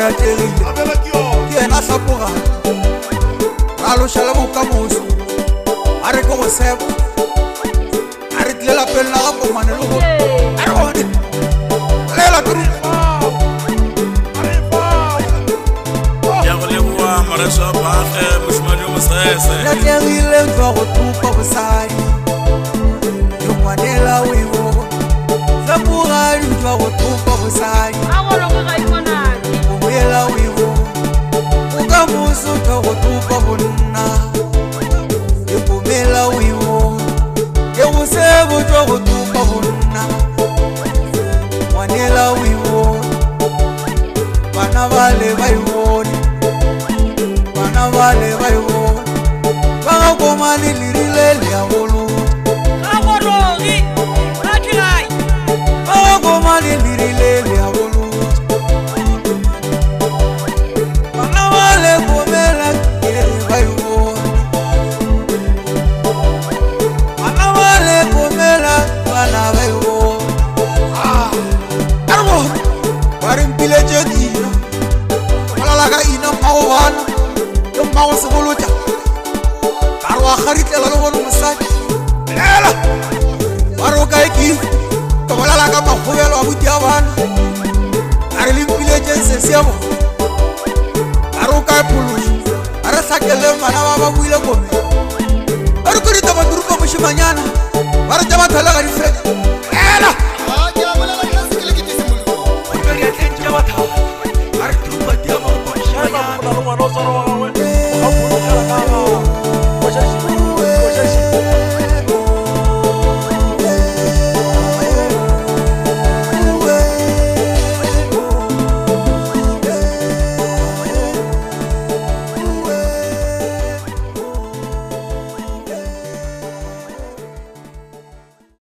rategile ke ena hlapoga ra lošala bokamoso a re ke go seba a re tlile lapeng la ga komane le go a re bone lela turu rategile ntwa go tupa bosadi ke ngwanela o e bona hlapogadi ntwa go tupa bosadi boela o e bona o ka moso ntwa go tupa bonna ke pomela o e bona ke go sebo ntwa go tupa bonna ngwanela o e bona bana bale ba e bone bana bale ba e bona ba ga komane lerile le ya golo ba ga komane lerile le ya golo bana bale komela ke ba e bona bana bale komela bana ba e bona arbo ba re mpile tše dino malala ka ina mmago bana le mmago segolotša ka re wa kgaritlela le gone mosadi lela ba re o kae kifo ke bolela ka makgobelo a buti a bana a re le mpiletše sesebo a re o kae phološo a re hlakeleng bana ba ba buile kome ba re kodita maturupa mošimanyana ba re tša bathalega difeta lela